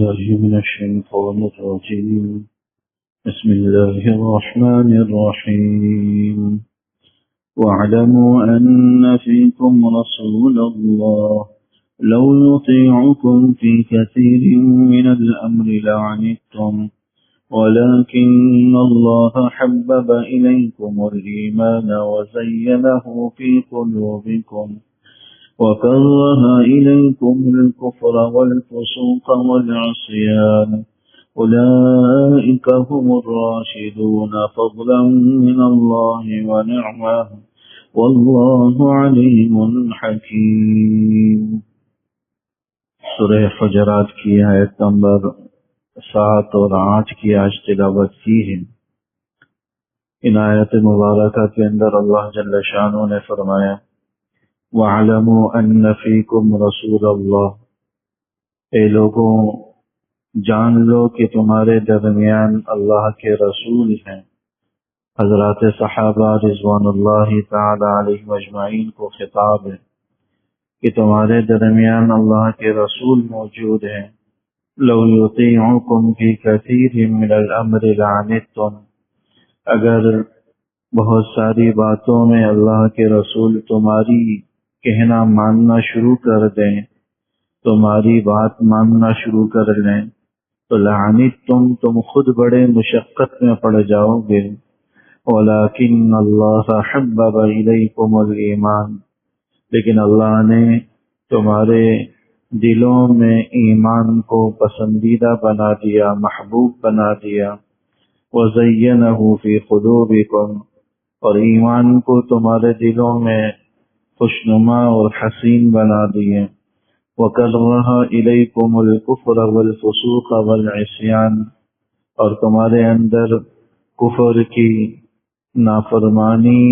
بالله من الشيطان الرجيم بسم الله الرحمن الرحيم واعلموا أن فيكم رسول الله لو يطيعكم في كثير من الأمر لعنتم ولكن الله حبب إليكم الإيمان وزينه في قلوبكم وكره إليكم الكفر والفسوق والعصيان أولئك هم الراشدون فضلا من الله ونعمة والله عليم حكيم۔ سورہ حجرات کی آیت نمبر 7 اور 8 کی آج تلاوت کی ہے۔ ان آیت مبارکہ کے اندر اللہ جل شانہ نے فرمایا وَاعْلَمُوا أَنَّ فِيكُمْ رَسُولَ اللَّهِ، اے لوگوں جان لو کہ تمہارے درمیان اللہ کے رسول ہیں۔ حضرات صحابہ رضوان اللہ تعالی علیہم اجمعین کو خطاب ہے کہ تمہارے درمیان اللہ کے رسول موجود ہیں۔ لو یطیعکم فی کثیر من الامر لعنتم، اگر بہت ساری باتوں میں اللہ کے رسول تمہاری کہنا ماننا شروع کر دیں، تمہاری بات ماننا شروع کر لیں تو لعنتم، تم خود بڑے مشقت میں پڑ جاؤ گے۔ ولیکن اللہ حبب الیکم الایمان، لیکن اللہ نے تمہارے دلوں میں ایمان کو پسندیدہ بنا دیا، محبوب بنا دیا۔ وزینہ فی قلوبکم، اور ایمان کو تمہارے دلوں میں خوشنما اور حسین بنا دیے۔ وَكَرَّهَ إِلَيْكُمُ الْكُفْرَ وَالْفُسُوقَ وَالْعِصْيَانَ، اور تمہارے اندر کفر کی، نافرمانی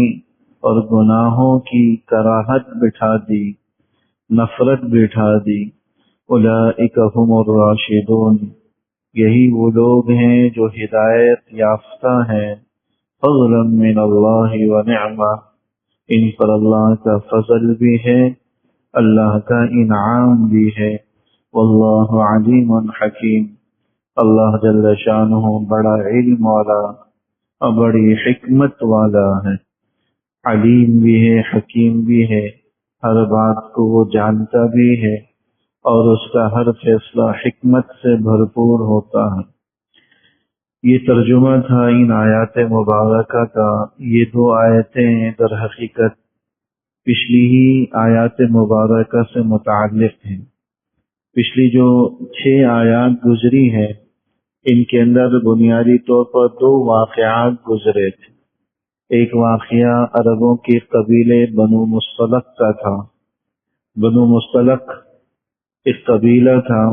اور گناہوں کی کراہت بٹھا دی، نفرت بٹھا دی۔ أُولَئِكَ هُمُ الرَّاشِدُونَ، یہی وہ لوگ ہیں جو ہدایت یافتہ ہیں۔ فضلا من اللہ ونعمہ، ان پر اللہ کا فضل بھی ہے، اللہ کا انعام بھی ہے۔ واللہ علیم حکیم، اللہ جل شانہ بڑا علم والا اور بڑی حکمت والا ہے، علیم بھی ہے، حکیم بھی ہے، ہر بات کو وہ جانتا بھی ہے اور اس کا ہر فیصلہ حکمت سے بھرپور ہوتا ہے۔ یہ ترجمہ تھا ان آیات مبارکہ کا۔ یہ دو آیتیں در حقیقت پچھلی ہی آیات مبارکہ سے متعلق ہیں۔ پچھلی جو 6 آیات گزری ہیں ان کے اندر بنیادی طور پر 2 واقعات گزرے تھے۔ ایک واقعہ عربوں کے قبیلے بنو مصطلق کا تھا۔ بنو مصطلق ایک قبیلہ تھا،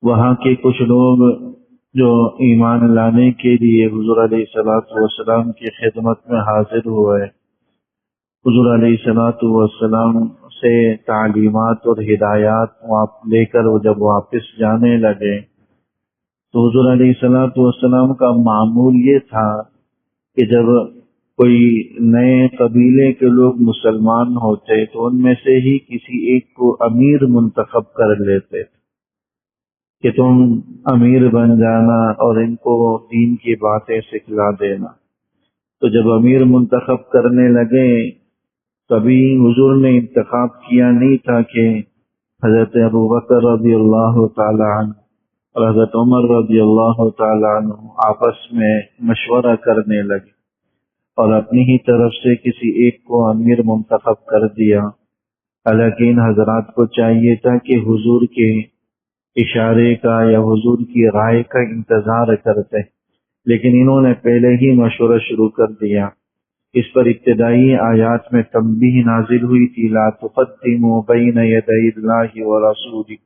وہاں کے کچھ لوگ جو ایمان لانے کے لیے حضور علیہ السلام کی خدمت میں حاضر ہوئے، حضور علیہ السلام سے تعلیمات اور ہدایات لے کر وہ جب واپس جانے لگے تو حضور علیہ السلام کا معمول یہ تھا کہ جب کوئی نئے قبیلے کے لوگ مسلمان ہوتے تو ان میں سے ہی کسی ایک کو امیر منتخب کر لیتے تھے کہ تم امیر بن جانا اور ان کو دین کی باتیں سکھلا دینا۔ تو جب امیر منتخب کرنے لگے، کبھی حضور نے انتخاب کیا نہیں تھا کہ حضرت ابوبکر رضی اللہ تعالی عنہ اور حضرت عمر رضی اللہ تعالی عنہ آپس میں مشورہ کرنے لگے اور اپنی ہی طرف سے کسی ایک کو امیر منتخب کر دیا۔ حالانکہ ان حضرات کو چاہیے تھا کہ حضور کے اشارے کا یا حضور کی رائے کا انتظار کرتے، لیکن انہوں نے پہلے ہی مشورہ شروع کر دیا۔ اس پر ابتدائی آیات میں تنبیہ نازل ہوئی تھی، لا تقدموا بین یدی اللہ ورسولہ،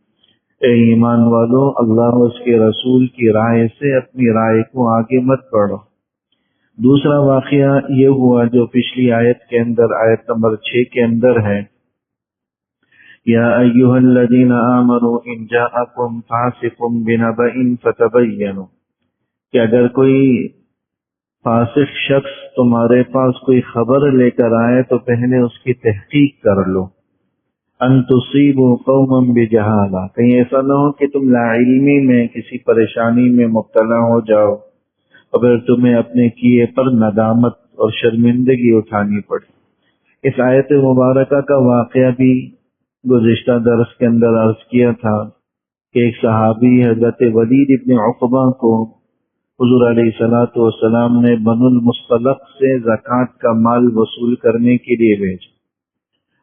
اے ایمان والو اللہ و اس کے رسول کی رائے سے اپنی رائے کو آگے مت بڑھو۔ دوسرا واقعہ یہ ہوا جو پچھلی آیت کے اندر، آیت نمبر 6 کے اندر ہے، یا ایھا الذین آمنوا ان جاءکم فاسق بنبأ فتبینوا، کہ اگر کوئی فاسق شخص تمہارے پاس کوئی خبر لے کر آئے تو پہلے اس کی تحقیق کر لو۔ ان تصیبوا قوما بجہالہ، کہیں ایسا نہ ہو کہ تم لا علمی میں کسی پریشانی میں مبتلا ہو جاؤ اور پھر تمہیں اپنے کیے پر ندامت اور شرمندگی اٹھانی پڑے۔ اس آیت مبارکہ کا واقعہ بھی گزشتہ درس کے اندر عرض کیا تھا کہ ایک صحابی حضرت ولید ابن عقبہ کو حضور علیہ الصلوۃ والسلام نے بنو المصطلق سے زکوٰۃ کا مال وصول کرنے کے لیے بھیجا۔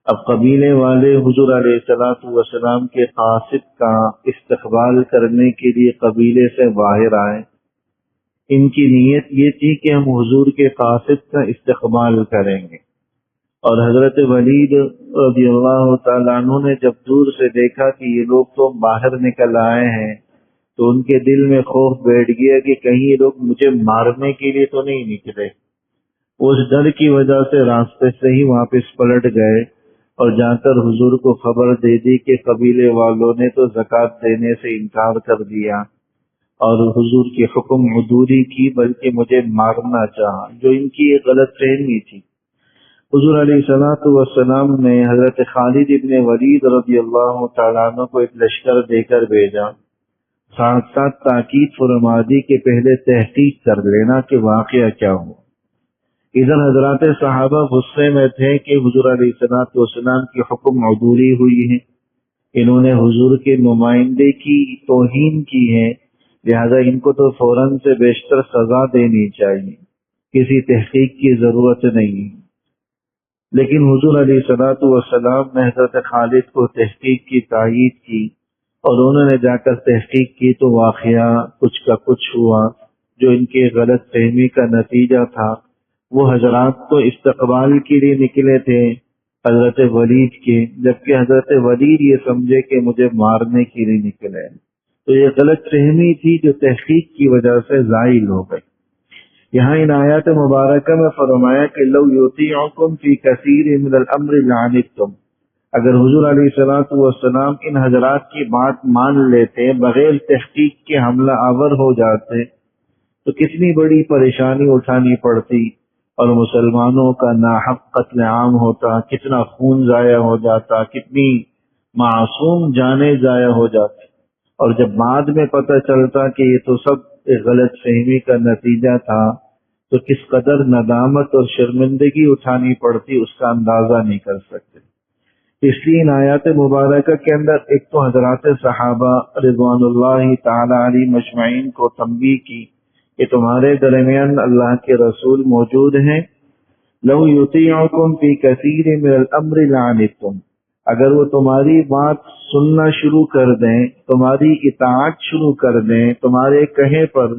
اب قبیلے والے حضور علیہ الصلوۃ والسلام کے قاصد کا استقبال کرنے کے لیے قبیلے سے باہر آئے۔ ان کی نیت یہ تھی کہ ہم حضور کے قاصد کا استقبال کریں گے، اور حضرت ولید رضی اللہ تعالیٰ عنہ نے جب دور سے دیکھا کہ یہ لوگ تو باہر نکل آئے ہیں تو ان کے دل میں خوف بیٹھ گیا کہ کہیں یہ لوگ مجھے مارنے کے لیے تو نہیں نکلے۔ اس ڈر کی وجہ سے راستے سے ہی واپس پلٹ گئے اور جا کر حضور کو خبر دے دی کہ قبیلے والوں نے تو زکوٰۃ دینے سے انکار کر دیا اور حضور کی حکم عدولی کی، بلکہ مجھے مارنا چاہا، جو ان کی ایک غلط فہمی تھی۔ حضور علیہ الصلوۃ والسلام نے حضرت خالد ابن ولید رضی اللہ تعالیٰ عنہ کو ایک لشکر دے کر بھیجا، ساتھ ساتھ تاکید فرما دی کہ پہلے تحقیق کر لینا کہ واقعہ کیا ہوا۔ ادھر حضرات صحابہ غصے میں تھے کہ حضور علیہ الصلوۃ والسلام کی حکم عدولی ہوئی ہے، انہوں نے حضور کے نمائندے کی توہین کی ہے، لہذا ان کو تو فوراً سے بیشتر سزا دینی چاہیے، کسی تحقیق کی ضرورت نہیں۔ لیکن حضور علیہ الصلوۃ والسلام نے حضرت خالد کو تحقیق کی تائید کی، اور انہوں نے جا کر تحقیق کی تو واقعہ کچھ کا کچھ ہوا جو ان کے غلط فہمی کا نتیجہ تھا۔ وہ حضرات تو استقبال کے لیے نکلے تھے حضرت ولید کے، جبکہ حضرت ولید یہ سمجھے کہ مجھے مارنے کے لیے نکلے، تو یہ غلط فہمی تھی جو تحقیق کی وجہ سے زائل ہو گئی۔ یہاں ان آیات مبارکہ میں فرمایا کہ لو یطیعکم فی کثیر من الامر لعنتم، اگر حضور علیہ الصلوۃ والسلام ان حضرات کی بات مان لیتے، بغیر تحقیق کے حملہ آور ہو جاتے، تو کتنی بڑی پریشانی اٹھانی پڑتی اور مسلمانوں کا ناحق قتل عام ہوتا، کتنا خون ضائع ہو جاتا، کتنی معصوم جانیں ضائع ہو جاتی، اور جب بعد میں پتہ چلتا کہ یہ تو سب غلط فہمی کا نتیجہ تھا تو کس قدر ندامت اور شرمندگی اٹھانی پڑتی اس کا اندازہ نہیں کر سکتے۔ اس لیے ان آیات مبارکہ کے اندر ایک تو حضرات صحابہ رضوان اللہ تعالی علیہم اجمعین کو تنبیہ کی کہ تمہارے درمیان اللہ کے رسول موجود ہیں، لو یطیعکم فی کثیر من الامر لعنتم، اگر وہ تمہاری بات سننا شروع کر دیں، تمہاری اطاعت شروع کر دیں، تمہارے کہے پر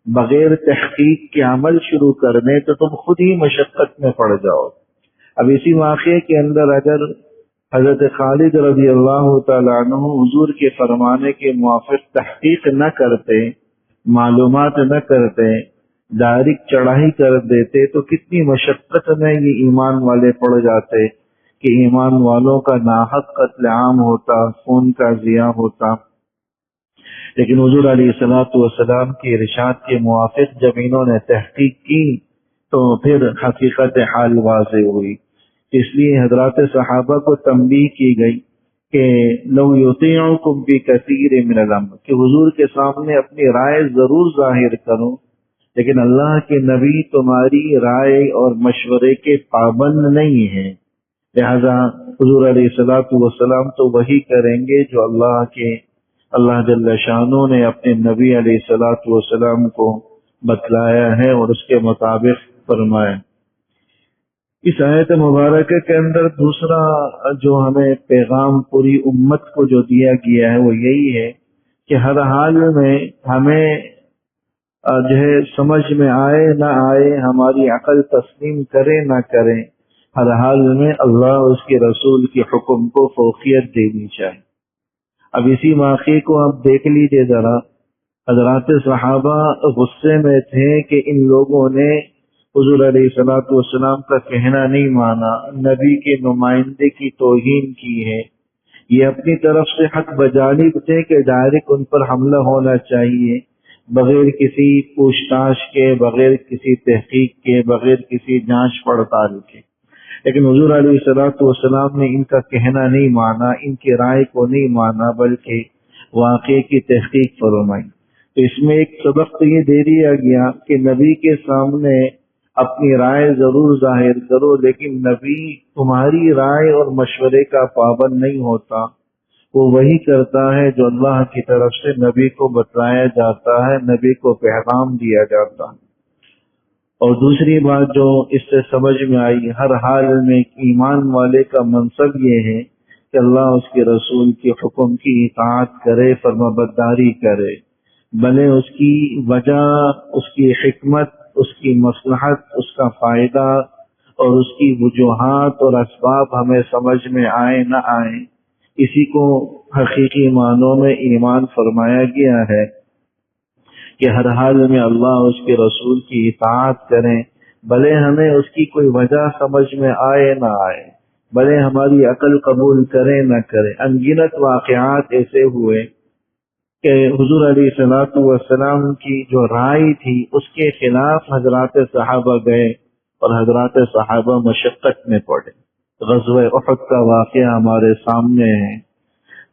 بغیر تحقیق کے عمل شروع کر دیں تو تم خود ہی مشقت میں پڑ جاؤ۔ اب اسی واقعے کے اندر اگر حضرت خالد رضی اللہ تعالیٰ عنہ حضور کے فرمانے کے موافق تحقیق نہ کرتے، معلومات نہ کرتے، ڈائریکٹ چڑھائی کر دیتے تو کتنی مشقت میں یہ ایمان والے پڑ جاتے کہ ایمان والوں کا ناحق قتل عام ہوتا، خون کا ضیاع ہوتا۔ لیکن حضور علیہ الصلوۃ والسلام کے ارشاد کے موافق جب انہوں نے تحقیق کی تو پھر حقیقت حال واضح ہوئی۔ اس لیے حضرات صحابہ کو تنبیہ کی گئی کہ لو یطیعکم فی کثیر من الامر، کہ حضور کے سامنے اپنی رائے ضرور ظاہر کرو، لیکن اللہ کے نبی تمہاری رائے اور مشورے کے پابند نہیں ہیں، لہذا حضور علیہ الصلوۃ والسلام تو وہی کریں گے جو اللہ جل شانہ نے اپنے نبی علیہ الصلوۃ والسلام کو بتلایا ہے اور اس کے مطابق فرمایا۔ اس آیت مبارکہ کے اندر دوسرا جو ہمیں پیغام پوری امت کو جو دیا گیا ہے وہ یہی ہے کہ ہر حال میں ہمیں جو ہے سمجھ میں آئے نہ آئے، ہماری عقل تسلیم کرے نہ کرے، ہر حال میں اللہ اور اس کے رسول کے حکم کو فوقیت دینی چاہیے۔ اب اسی واقعے کو آپ دیکھ لیجئے ذرا، حضرات صحابہ غصے میں تھے کہ ان لوگوں نے حضور علیہ الصلوۃ والسلام کا کہنا نہیں مانا، نبی کے نمائندے کی توہین کی ہے، یہ اپنی طرف سے حق بجانب تھے کہ ڈائریکٹ ان پر حملہ ہونا چاہیے، بغیر کسی پوچھ تاچھ کے، بغیر کسی تحقیق کے، بغیر کسی جانچ پڑتال کے۔ لیکن حضور علیہ الصلوۃ والسلام نے ان کا کہنا نہیں مانا، ان کی رائے کو نہیں مانا، بلکہ واقعے کی تحقیق فرمائی۔ تو اس میں ایک سبق تو یہ دے دیا گیا کہ نبی کے سامنے اپنی رائے ضرور ظاہر کرو، لیکن نبی تمہاری رائے اور مشورے کا پابند نہیں ہوتا، وہ وہی کرتا ہے جو اللہ کی طرف سے نبی کو بتلایا جاتا ہے، نبی کو پیغام دیا جاتا ہے۔ اور دوسری بات جو اس سے سمجھ میں آئی، ہر حال میں ایمان والے کا منصب یہ ہے کہ اللہ اس کے رسول کے حکم کی اطاعت کرے، فرمانبرداری کرے، بھلے اس کی وجہ، اس کی حکمت، اس کی مصلحت، اس کا فائدہ اور اس کی وجوہات اور اسباب ہمیں سمجھ میں آئے نہ آئے، اسی کو حقیقی معنوں میں ایمان فرمایا گیا ہے کہ ہر حال میں اللہ اور اس کے رسول کی اطاعت کریں، بھلے ہمیں اس کی کوئی وجہ سمجھ میں آئے نہ آئے، بھلے ہماری عقل قبول کرے نہ کرے۔ انگنت واقعات ایسے ہوئے کہ حضور علیہ الصلوۃ والسلام کی جو رائے تھی اس کے خلاف حضرات صحابہ گئے اور حضرات صحابہ مشقت میں پڑے۔ غزوہ احد کا واقعہ ہمارے سامنے ہے۔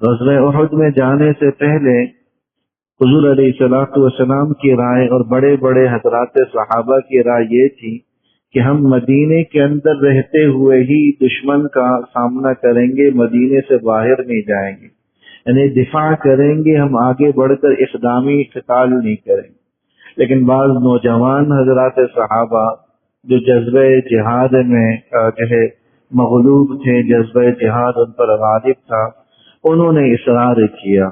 غزوہ احد میں جانے سے پہلے حضور علیہ الصلوۃ والسلام کی رائے اور بڑے بڑے حضرات صحابہ کی رائے یہ تھی کہ ہم مدینے کے اندر رہتے ہوئے ہی دشمن کا سامنا کریں گے، مدینے سے باہر نہیں جائیں گے، یعنی دفاع کریں گے، ہم آگے بڑھ کر اقدامی قتال نہیں کریں گے۔ لیکن بعض نوجوان حضرات صحابہ جو جذبہ جہاد میں جو ہے مغلوب تھے، جذبہ جہاد ان پر غالب تھا، انہوں نے اصرار کیا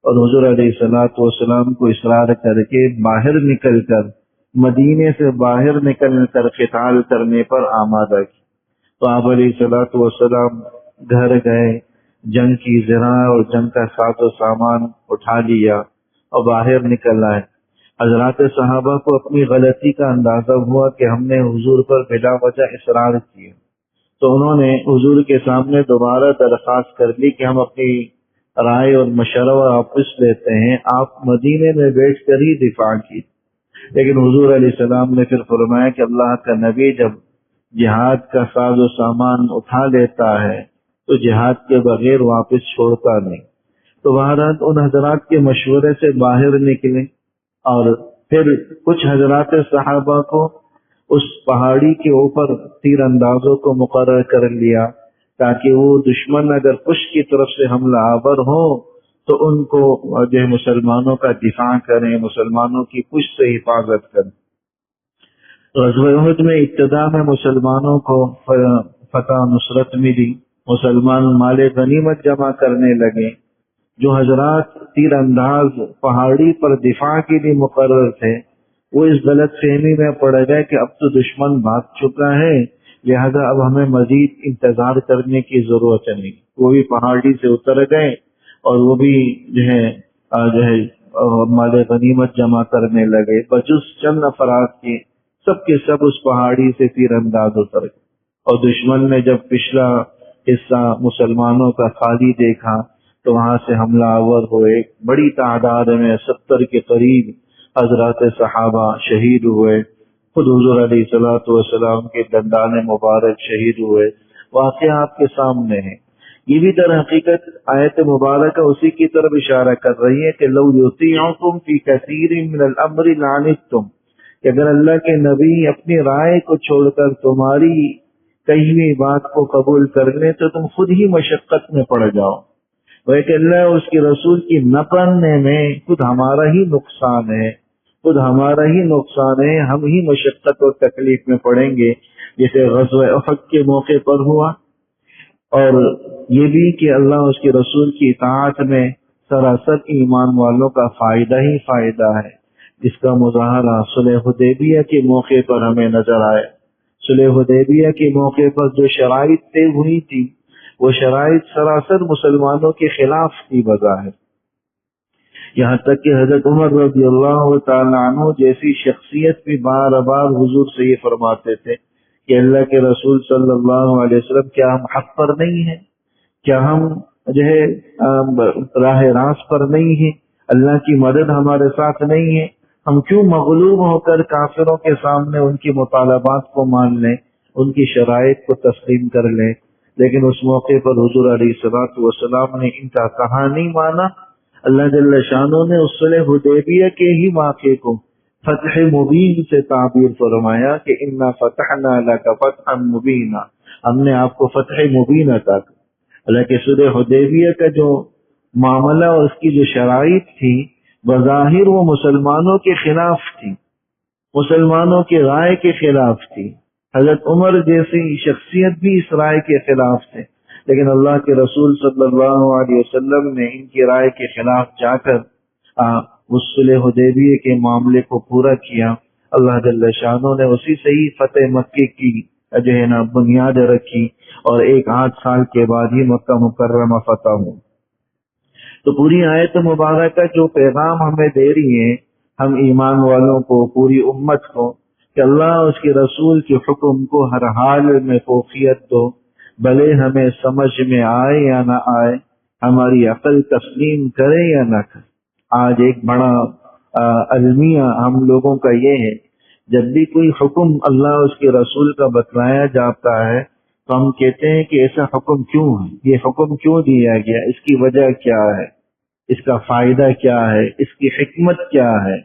اور حضور علیہ الصلوۃ والسلام کو اصرار کر کے باہر نکل کر، مدینے سے باہر نکل کر قتال کرنے پر آمادہ کی۔ تو آپ علیہ الصلوۃ والسلام گھر گئے، جنگ کی ذرا اور جنگ کا ساز و سامان اٹھا لیا اور باہر نکل آئے۔ حضرات صحابہ کو اپنی غلطی کا اندازہ ہوا کہ ہم نے حضور پر بلا وجہ اصرار کیا، تو انہوں نے حضور کے سامنے دوبارہ درخواست کر لی کہ ہم اپنی رائے اور مشورہ واپس لیتے ہیں، آپ مدینے میں بیٹھ کر ہی دفاع کی۔ لیکن حضور علیہ السلام نے پھر فرمایا کہ اللہ کا نبی جب جہاد کا ساز و سامان اٹھا لیتا ہے تو جہاد کے بغیر واپس چھوڑتا نہیں۔ تو بہرحال ان حضرات کے مشورے سے باہر نکلے اور پھر کچھ حضرات صحابہ کو اس پہاڑی کے اوپر تیر اندازوں کو مقرر کر لیا تاکہ وہ دشمن اگر پشت کی طرف سے حملہ آور ہو تو ان کو جو ہے مسلمانوں کا دفاع کریں، مسلمانوں کی پشت سے حفاظت کریں۔ غزوہ احد میں ابتدا میں مسلمانوں کو فتح نصرت ملی، مسلمان مال غنیمت جمع کرنے لگے۔ جو حضرات تیر انداز پہاڑی پر دفاع کے لیے مقرر تھے وہ اس غلط فہمی میں پڑ گئے کہ اب تو دشمن بھاگ چکا ہے، لہذا اب ہمیں مزید انتظار کرنے کی ضرورت نہیں۔ وہ بھی پہاڑی سے اتر گئے اور وہ بھی جو ہے مال غنیمت جمع کرنے لگے، بجز چند افراد کے سب اس پہاڑی سے تیر انداز اتر گئے۔ اور دشمن نے جب پچھلا حصہ مسلمانوں کا خالی دیکھا تو وہاں سے حملہ آور ہوئے، بڑی تعداد میں 70 کے قریب حضرات صحابہ شہید ہوئے، خود حضور علیہ الصلوۃ والسلام کے دندان مبارک شہید ہوئے۔ واقعہ آپ کے سامنے ہے۔ یہ بھی در حقیقت آیت مبارکہ اسی کی طرف اشارہ کر رہی ہے کہ لو یطیعکم فی کثیر من الامر لعنتم، کہ اگر اللہ کے نبی اپنی رائے کو چھوڑ کر تمہاری کہی ہوئی بات کو قبول کر لیں تو تم خود ہی مشقت میں پڑ جاؤ۔ وہ کہ اللہ اور اس کے رسول کی نہ پڑھنے میں خود ہمارا ہی نقصان ہے، خود ہمارا ہی نقصان ہے، ہم ہی مشقت اور تکلیف میں پڑیں گے، جیسے غزوہ احد کے موقع پر ہوا۔ اور یہ بھی کہ اللہ اور اس کے رسول کی اطاعت میں سراسر ایمان والوں کا فائدہ ہی فائدہ ہے، جس کا مظاہرہ صلح حدیبیہ کے موقع پر ہمیں نظر آیا۔ صلح حدیبیہ کے موقع پر جو شرائط طے ہوئی تھی وہ شرائط سراسر مسلمانوں کے خلاف تھی بظاہر، یہاں تک کہ حضرت عمر رضی اللہ تعالی عنہ جیسی شخصیت بھی بار بار حضور سے یہ فرماتے تھے کہ اللہ کے رسول صلی اللہ علیہ وسلم کیا ہم حق پر نہیں ہیں، کیا ہم جو ہے راہ راست پر نہیں ہیں، اللہ کی مدد ہمارے ساتھ نہیں ہے، ہم کیوں مغلوب ہو کر کافروں کے سامنے ان کی مطالبات کو مان لیں، ان کی شرائط کو تسلیم کر لیں، لیکن اس موقع پر حضور علیہ الصلوۃ والسلام نے ان کا کہا نہیں مانا۔ اللہ جل شانہ نے اس صلح حدیبیہ کے ہی واقعے کو فتح مبین سے تعبیر فرمایا کہ انا فتحنا لک فتحا مبینا، ہم نے آپ کو فتح مبین عطا کر۔ حالانکہ صلح حدیبیہ کا جو معاملہ اور اس کی جو شرائط تھی بظاہر وہ مسلمانوں کے خلاف تھی، مسلمانوں کی رائے کے خلاف تھی۔ حضرت عمر جیسی شخصیت بھی اس رائے کے خلاف تھے، لیکن اللہ کے رسول صلی اللہ علیہ وسلم نے ان کی رائے کے خلاف جا کر اس صلح حدیبیہ کے معاملے کو پورا کیا۔ اللہ جل شانہ نے اسی سے ہی فتح مکے کی جو ہے نا بنیاد رکھی، اور 1-8 سال کے بعد ہی مکہ مکرمہ فتح ہو۔ تو پوری آیت مبارکہ جو پیغام ہمیں دے رہی ہے ہم ایمان والوں کو، پوری امت کو، کہ اللہ اس کے رسول کے حکم کو ہر حال میں فوقیت دو، بھلے ہمیں سمجھ میں آئے یا نہ آئے، ہماری عقل تسلیم کرے یا نہ کرے۔ آج ایک بڑا المیہ ہم لوگوں کا یہ ہے، جب بھی کوئی حکم اللہ اس کے رسول کا بتلایا جاتا ہے تو ہم کہتے ہیں کہ ایسا حکم کیوں ہے، یہ حکم کیوں دیا گیا، اس کی وجہ کیا ہے، اس کا فائدہ کیا ہے، اس کی حکمت کیا ہے۔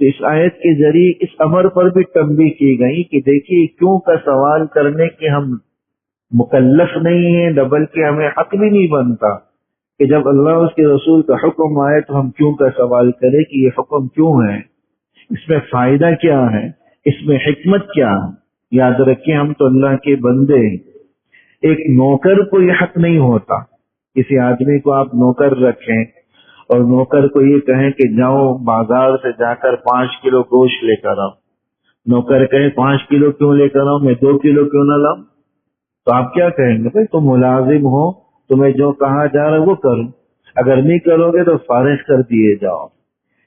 تو اس آیت کے ذریعے اس امر پر بھی تنبیہ کی گئی کہ دیکھیے کیوں کا سوال کرنے کے ہم مکلف نہیں ہیں، بلکہ ہمیں حق بھی نہیں بنتا کہ جب اللہ اس کے رسول کا حکم آئے تو ہم کیوں کا سوال کریں کہ یہ حکم کیوں ہے، اس میں فائدہ کیا ہے، اس میں حکمت کیا ہے۔ یاد رکھیں ہم تو اللہ کے بندے ہیں۔ ایک نوکر کو یہ حق نہیں ہوتا، کسی آدمی کو آپ نوکر رکھیں اور نوکر کو یہ کہیں کہ جاؤ بازار سے جا کر 5 کلو گوشت لے کر آؤ، نوکر کہیں 5 کلو کیوں لے کر آؤ، میں 2 کلو کیوں نہ لاؤں، تو آپ کیا کہیں گے؟ بھائی تم ملازم ہو، تمہیں جو کہا جا رہا ہے وہ کرو، اگر نہیں کرو گے تو فارغ کر دیے جاؤ۔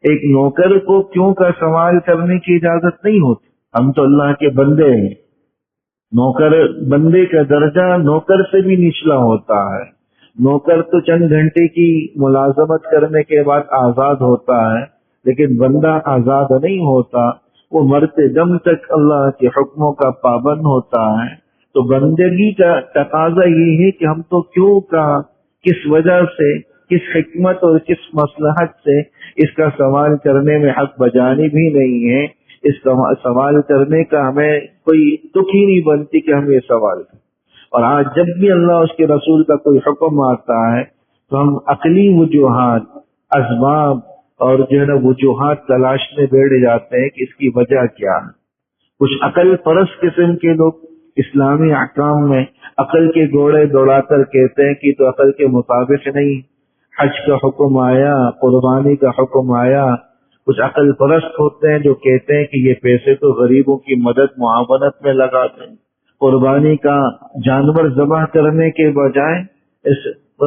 ایک نوکر کو کیوں کا سوال کرنے کی اجازت نہیں ہوتی، ہم تو اللہ کے بندے ہیں۔ نوکر بندے کا درجہ نوکر سے بھی نچلا ہوتا ہے، نوکر تو چند گھنٹے کی ملازمت کرنے کے بعد آزاد ہوتا ہے، لیکن بندہ آزاد نہیں ہوتا، وہ مرتے دم تک اللہ کے حکموں کا پابند ہوتا ہے۔ تو بندگی کا تقاضا یہ ہے کہ ہم تو کیوں کا، کس وجہ سے، کس حکمت اور کس مصلحت سے اس کا سوال کرنے میں حق بجانی بھی نہیں ہے۔ اس کا سوال کرنے کا ہمیں کوئی تک ہی نہیں بنتی کہ ہم یہ سوال کریں۔ اور آج جب بھی اللہ اس کے رسول کا کوئی حکم آتا ہے تو ہم عقلی وجوہات، اسباب اور جو ہے نا وجوہات تلاشنے بیٹھ جاتے ہیں کہ اس کی وجہ کیا ہے۔ کچھ عقل پرست قسم کے لوگ اسلامی احکام میں عقل کے گھوڑے دوڑا کر کہتے ہیں کہ تو عقل کے مطابق نہیں، حج کا حکم آیا، قربانی کا حکم آیا۔ کچھ عقل پرست ہوتے ہیں جو کہتے ہیں کہ یہ پیسے تو غریبوں کی مدد معاونت میں لگاتے ہیں، قربانی کا جانور ذبح کرنے کے بجائے اس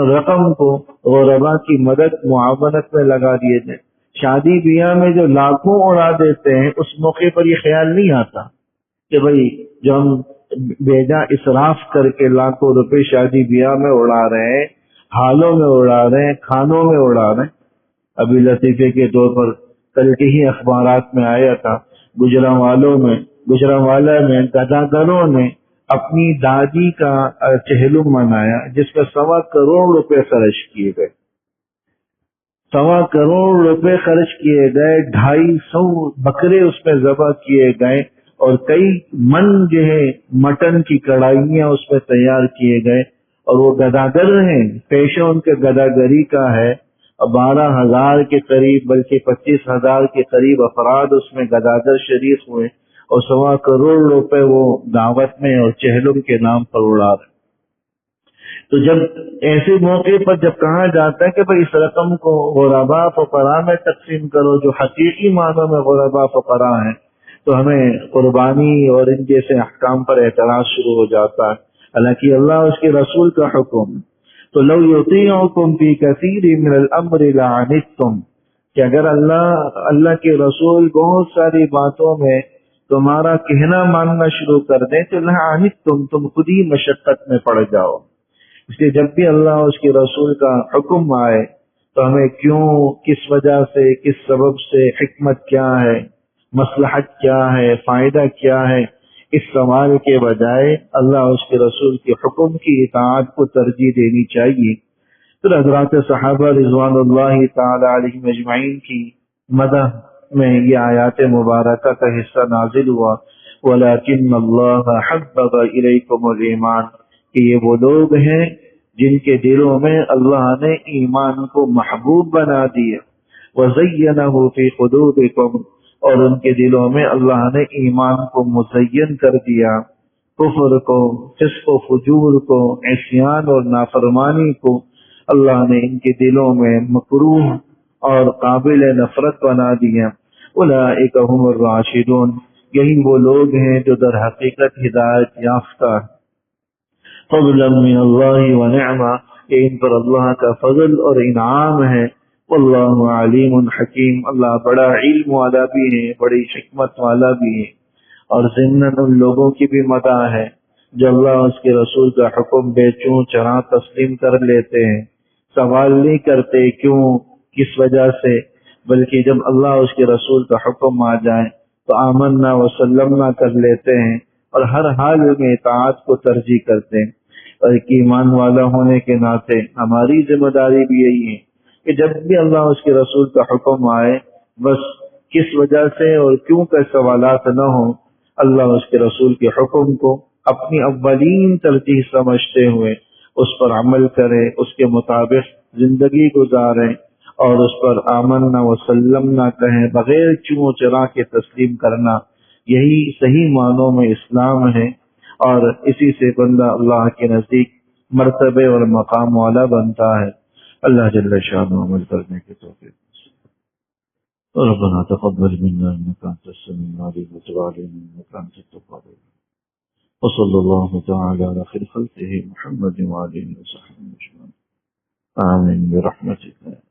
رقم کو غربا کی مدد معاونت میں لگا دیے جائیں۔ شادی بیاہ میں جو لاکھوں اڑا دیتے ہیں اس موقع پر یہ خیال نہیں آتا کہ بھئی جو ہم بیجا اسراف کر کے لاکھوں روپے شادی بیاہ میں اڑا رہے ہیں، حالوں میں اڑا رہے ہیں، کھانوں میں اڑا رہے ہیں۔ ابھی لطیفے کے طور پر کل کے ہی اخبارات میں آیا تھا، گجرانوالہ میں گداگروں نے اپنی دادی کا چہلم منایا جس کا 1.25 کروڑ روپے خرچ کیے گئے، 1.25 کروڑ روپے خرچ کیے گئے، 250 بکرے اس میں ذبح کیے گئے، اور کئی من جو ہے مٹن کی کڑھائیاں اس میں تیار کیے گئے، اور وہ گداگر ہیں، پیشہ ان کے گداگری کا ہے، اور 12,000 کے قریب بلکہ 25,000 کے قریب افراد اس میں گداگر شریک ہوئے، اور 1.25 کروڑ روپے وہ دعوت میں اور چہلم کے نام پر اڑا رہے۔ تو جب ایسے موقع پر جب کہا جاتا ہے کہ بھئی اس رقم کو غرباء فقراء میں تقسیم کرو جو حقیقی معنوں میں غرباء فقراء ہیں، تو ہمیں قربانی اور ان جیسے احکام پر اعتراض شروع ہو جاتا ہے۔ حالانکہ اللہ اس کے رسول کا حکم تو لو یطیعکم فی کثیر من الامر لعنتم، کہ اگر اللہ کے رسول بہت ساری باتوں میں تمہارا کہنا ماننا شروع کر دیں تو لعنتم، تم خود ہی مشقت میں پڑ جاؤ۔ اس لیے جب بھی اللہ اس کے رسول کا حکم آئے تو ہمیں کیوں، کس وجہ سے، کس سبب سے، حکمت کیا ہے، مصلحت کیا ہے، فائدہ کیا ہے، اس سوال کے بجائے اللہ اس کے رسول کے حکم کی اطاعت کو ترجیح دینی چاہیے۔ پھر حضرات صحابہ رضوان اللہ تعالی علیہم اجمعین کی مدح میں یہ آیات مبارکہ کا حصہ نازل ہوا، وَلَكِنَّ اللَّهَ حَبَّبَ إِلَيْكُمُ الْإِيمَانَ، کہ یہ وہ لوگ ہیں جن کے دلوں میں اللہ نے ایمان کو محبوب بنا دیا، وَزَيَّنَهُ فِي قُلُوبِكُمْ، اور ان کے دلوں میں اللہ نے ایمان کو مزین کر دیا، کفر کو، فسق و فجور کو، عصیان اور نافرمانی کو اللہ نے ان کے دلوں میں مکروہ اور قابل نفرت بنا دیا۔ اولئک هم الراشدون، یہی وہ لوگ ہیں جو در حقیقت ہدایت یافتہ، فضلا من اللہ ونعمہ، کہ ان پر اللہ کا فضل اور انعام ہے، واللہ علیم حکیم، اللہ بڑا علم والا بھی ہے، بڑی حکمت والا بھی ہے۔ اور ضمناً ان لوگوں کی بھی مدح ہے جو اللہ اس کے رسول کا حکم بے چوں چراں تسلیم کر لیتے ہیں، سوال نہیں کرتے کیوں کس وجہ سے، بلکہ جب اللہ اس کے رسول کا حکم آ جائے تو آمنا وسلمنا کر لیتے ہیں اور ہر حال میں اطاعت کو ترجیح کرتے ہیں۔ اور ایک ایمان والا ہونے کے ناطے ہماری ذمہ داری بھی یہی ہے کہ جب بھی اللہ اس کے رسول کا حکم آئے، بس کس وجہ سے اور کیوں کا سوالات نہ ہوں، اللہ اس کے رسول کے حکم کو اپنی اولین ترجیح سمجھتے ہوئے اس پر عمل کرے، اس کے مطابق زندگی گزاریں اور اس پر آمنا وسلمنا کہیں، بغیر چوں چرا کے تسلیم کرنا، یہی صحیح معنوں میں اسلام ہے، اور اسی سے بندہ اللہ کے نزدیک مرتبے اور مقام والا بنتا ہے۔ اللہ جل شانہ عمل کرنے کے توفیق۔ ربنا تقبل منا انك انت السميع العليم وتب علينا انك انت التواب الرحيم، وصلى الله تعالى على خير خلقه محمد وعلى اله وصحبه اجمعين، آمين برحمتك۔